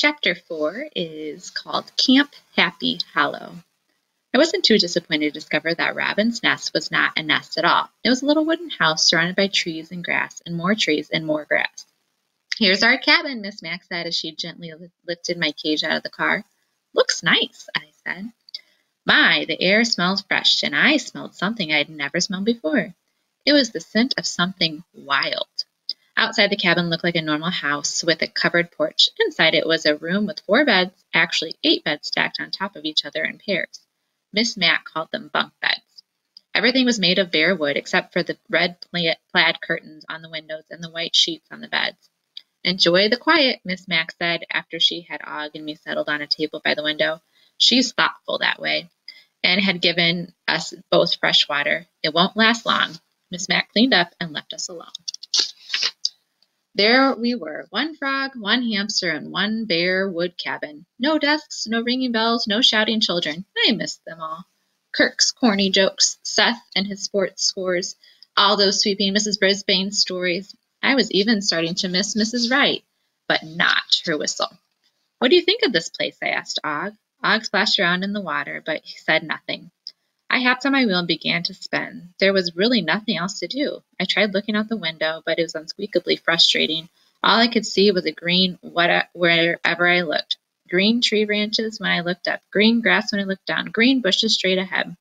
Chapter 4 is called Camp Happy Hollow. I wasn't too disappointed to discover that Robin's nest was not a nest at all. It was a little wooden house surrounded by trees and grass, and more trees and more grass. "Here's our cabin," Miss Mac said as she gently lifted my cage out of the car. "Looks nice," I said. My, the air smelled fresh, and I smelled something I'd never smelled before. It was the scent of something wild. Outside the cabin looked like a normal house with a covered porch. Inside it was a room with 4 beds, actually 8 beds stacked on top of each other in pairs. Miss Mac called them bunk beds. Everything was made of bare wood except for the red plaid curtains on the windows and the white sheets on the beds. "Enjoy the quiet," Miss Mac said after she had Og and me settled on a table by the window. She's thoughtful that way, and had given us both fresh water. "It won't last long." Miss Mac cleaned up and left us alone. There we were, 1 frog, 1 hamster, and 1 bare wood cabin. No desks, no ringing bells, no shouting children. I missed them all. Kirk's corny jokes, Seth and his sports scores, Aldo's sweeping Mrs. Brisbane's stories. I was even starting to miss Mrs. Wright, but not her whistle. "What do you think of this place?" I asked Og. Og splashed around in the water, but he said nothing. I hopped on my wheel and began to spin. There was really nothing else to do. I tried looking out the window, but it was unspeakably frustrating. All I could see was a green wherever I looked. Green tree branches when I looked up, green grass when I looked down, green bushes straight ahead.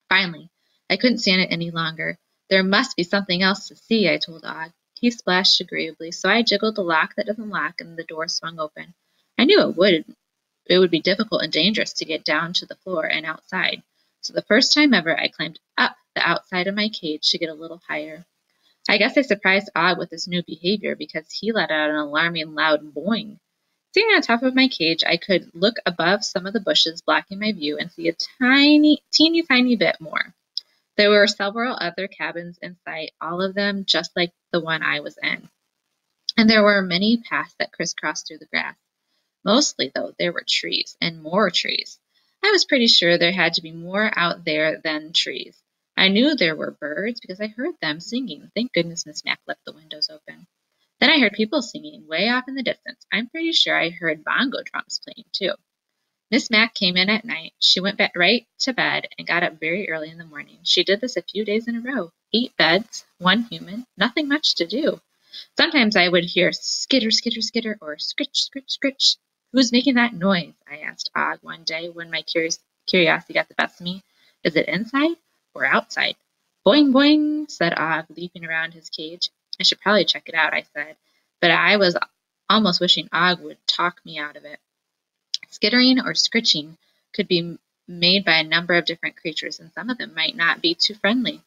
Finally, I couldn't stand it any longer. "There must be something else to see," I told Og. He splashed agreeably, so I jiggled the lock that doesn't lock, and the door swung open. I knew it would be difficult and dangerous to get down to the floor and outside. So the first time ever, I climbed up the outside of my cage to get a little higher. I guess I surprised Og with his new behavior because he let out an alarming loud boing. Sitting on top of my cage, I could look above some of the bushes blocking my view and see a teeny tiny bit more. There were several other cabins in sight, all of them just like the one I was in. And there were many paths that crisscrossed through the grass. Mostly, though, there were trees, and more trees. I was pretty sure there had to be more out there than trees. I knew there were birds because I heard them singing. Thank goodness Miss Mac left the windows open. Then I heard people singing way off in the distance. I'm pretty sure I heard bongo drums playing, too. Miss Mac came in at night. She went right to bed and got up very early in the morning. She did this a few days in a row. 8 beds, 1 human, nothing much to do. Sometimes I would hear skitter, skitter, skitter, or scritch, scritch, scritch. "Who's making that noise?" I asked Og one day when my curiosity got the best of me. "Is it inside or outside?" "Boing, boing," said Og, leaping around his cage. "I should probably check it out," I said, but I was almost wishing Og would talk me out of it. Skittering or scritching could be made by a number of different creatures, and some of them might not be too friendly.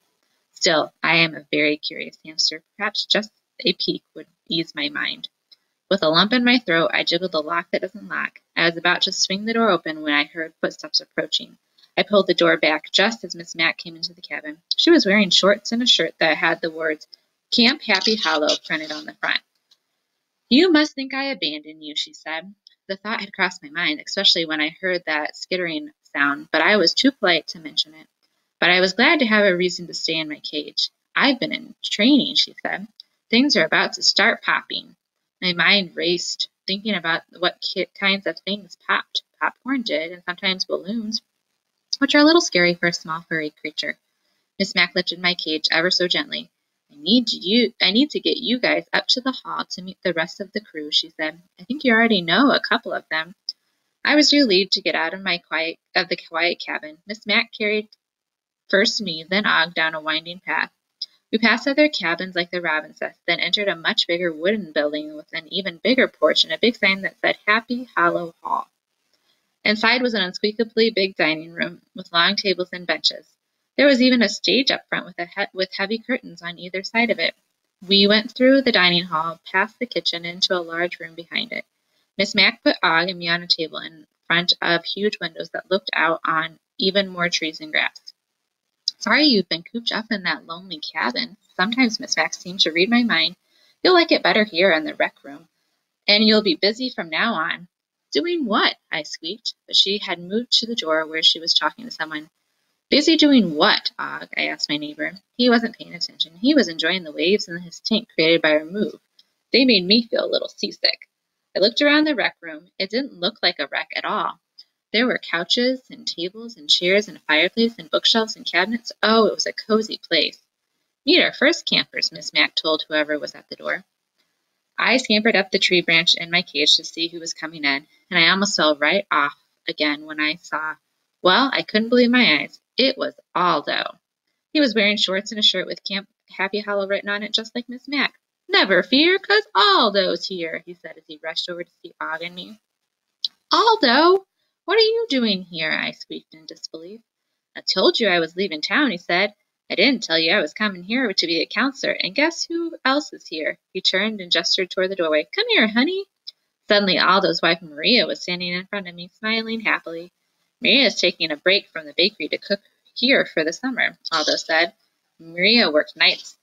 Still, I am a very curious hamster. Perhaps just a peek would ease my mind. With a lump in my throat, I jiggled the lock that doesn't lock. I was about to swing the door open when I heard footsteps approaching. I pulled the door back just as Miss Mac came into the cabin. She was wearing shorts and a shirt that had the words "Camp Happy Hollow" printed on the front. "You must think I abandoned you," she said. The thought had crossed my mind, especially when I heard that skittering sound, but I was too polite to mention it. But I was glad to have a reason to stay in my cage. "I've been in training," she said. "Things are about to start popping." My mind raced, thinking about what kinds of things popped. Popcorn did, and sometimes balloons, which are a little scary for a small furry creature. Miss Mac lifted my cage ever so gently. I need to get you guys up to the hall to meet the rest of the crew," she said. "I think you already know a couple of them." I was relieved to get out of the quiet cabin. Miss Mac carried first me, then Og down a winding path. We passed other cabins like the Robins' nest, then entered a much bigger wooden building with an even bigger porch and a big sign that said Happy Hollow Hall. Inside was an unspeakably big dining room with long tables and benches. There was even a stage up front with heavy curtains on either side of it. We went through the dining hall, past the kitchen, into a large room behind it. Miss Mac put Og and me on a table in front of huge windows that looked out on even more trees and grass. "Sorry you've been cooped up in that lonely cabin. Sometimes Miss Mac seems to read my mind. You'll like it better here in the rec room, and you'll be busy from now on." "Doing what?" I squeaked, but she had moved to the door where she was talking to someone. "Busy doing what, Og?" I asked my neighbor. He wasn't paying attention. He was enjoying the waves in his tank created by our move. They made me feel a little seasick. I looked around the rec room. It didn't look like a wreck at all. There were couches and tables and chairs and a fireplace and bookshelves and cabinets. Oh, it was a cozy place. Meet our first campers, Miss Mac told whoever was at the door. I scampered up the tree branch in my cage to see who was coming in, and I almost fell right off again when I saw, well, I couldn't believe my eyes. It was Aldo. He was wearing shorts and a shirt with Camp Happy Hollow written on it, just like Miss Mac. Never fear, 'cause Aldo's here, he said as he rushed over to see Og and me. Aldo, what are you doing here? I squeaked in disbelief. I told you I was leaving town, he said. I didn't tell you I was coming here to be a counselor, and guess who else is here? He turned and gestured toward the doorway. Come here, honey. Suddenly, Aldo's wife, Maria, was standing in front of me, smiling happily. Maria is taking a break from the bakery to cook here for the summer, Aldo said. Maria worked nights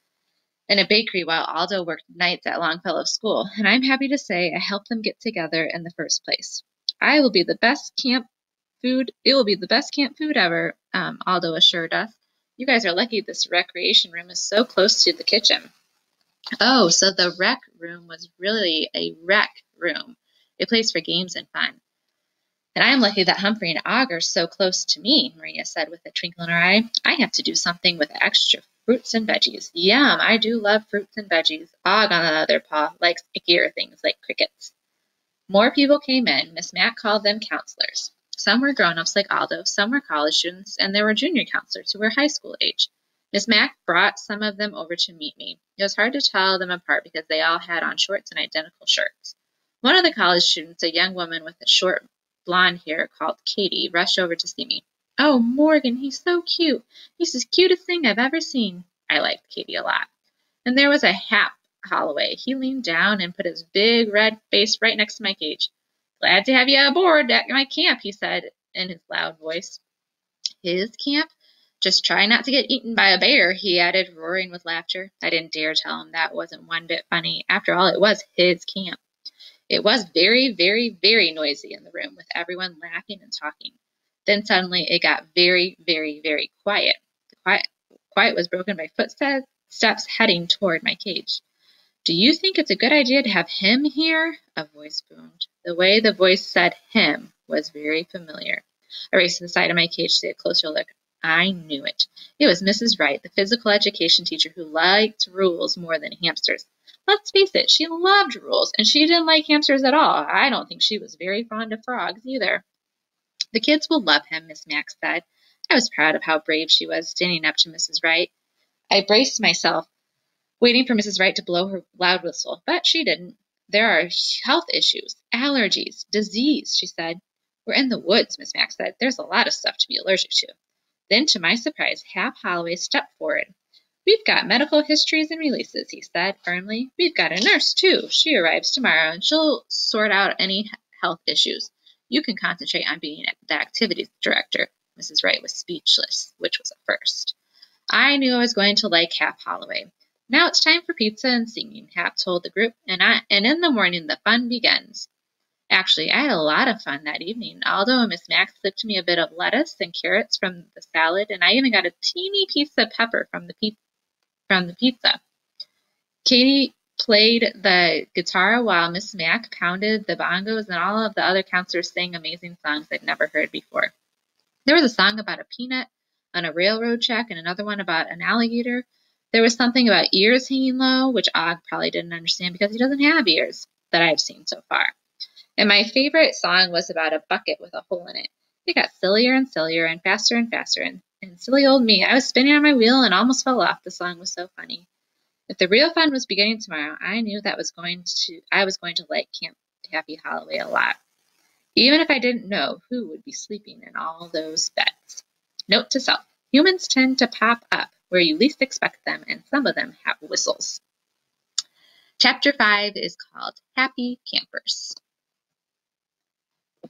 in a bakery while Aldo worked nights at Longfellow School, and I'm happy to say I helped them get together in the first place. It will be the best camp food ever, Aldo assured us. You guys are lucky this recreation room is so close to the kitchen. Oh, so the rec room was really a rec room, a place for games and fun. And I'm lucky that Humphrey and Og are so close to me, Maria said with a twinkle in her eye. I have to do something with extra fruits and veggies. Yum, I do love fruits and veggies. Og, on the other paw, likes ickier things like crickets. More people came in. Miss Mac called them counselors. Some were grown-ups like Aldo, some were college students, and there were junior counselors who were high school age. Miss Mac brought some of them over to meet me. It was hard to tell them apart because they all had on shorts and identical shirts. One of the college students, a young woman with a short blonde hair called Katie, rushed over to see me. Oh, Morgan, he's so cute. He's the cutest thing I've ever seen. I liked Katie a lot. And there was a Hap Holloway. He leaned down and put his big red face right next to my cage. Glad to have you aboard at my camp, he said in his loud voice. His camp? Just try not to get eaten by a bear, he added, roaring with laughter. I didn't dare tell him that wasn't one bit funny. After all, it was his camp. It was very, very, very noisy in the room, with everyone laughing and talking. Then suddenly it got very, very, very quiet. The quiet was broken by footsteps heading toward my cage. Do you think it's a good idea to have him here? A voice boomed. The way the voice said him was very familiar. I raced to the side of my cage to get a closer look. I knew it. It was Mrs. Wright, the physical education teacher who liked rules more than hamsters. Let's face it, she loved rules, and she didn't like hamsters at all. I don't think she was very fond of frogs either. The kids will love him, Miss Mac said. I was proud of how brave she was, standing up to Mrs. Wright. I braced myself, waiting for Mrs. Wright to blow her loud whistle, but she didn't. There are health issues, allergies, disease, she said. We're in the woods, Miss Mac said. There's a lot of stuff to be allergic to. Then, to my surprise, Hap Holloway stepped forward. We've got medical histories and releases, he said firmly. We've got a nurse, too. She arrives tomorrow, and she'll sort out any health issues. You can concentrate on being the activities director. Mrs. Wright was speechless, which was a first. I knew I was going to like Hap Holloway. Now it's time for pizza and singing, Hap told the group, and in the morning the fun begins. Actually, I had a lot of fun that evening. Aldo and Miss Mac slipped me a bit of lettuce and carrots from the salad, and I even got a teeny piece of pepper from the pizza. Katie played the guitar while Miss Mac pounded the bongos, and all of the other counselors sang amazing songs I'd never heard before. There was a song about a peanut on a railroad track and another one about an alligator. There was something about ears hanging low, which Og probably didn't understand because he doesn't have ears that I've seen so far. And my favorite song was about a bucket with a hole in it. It got sillier and sillier and faster, and silly old me, I was spinning on my wheel and almost fell off. The song was so funny. If the real fun was beginning tomorrow, I knew that I was going to like Camp Happy Holloway a lot, even if I didn't know who would be sleeping in all those beds. Note to self, humans tend to pop up where you least expect them, and some of them have whistles. Chapter 5 is called Happy Campers.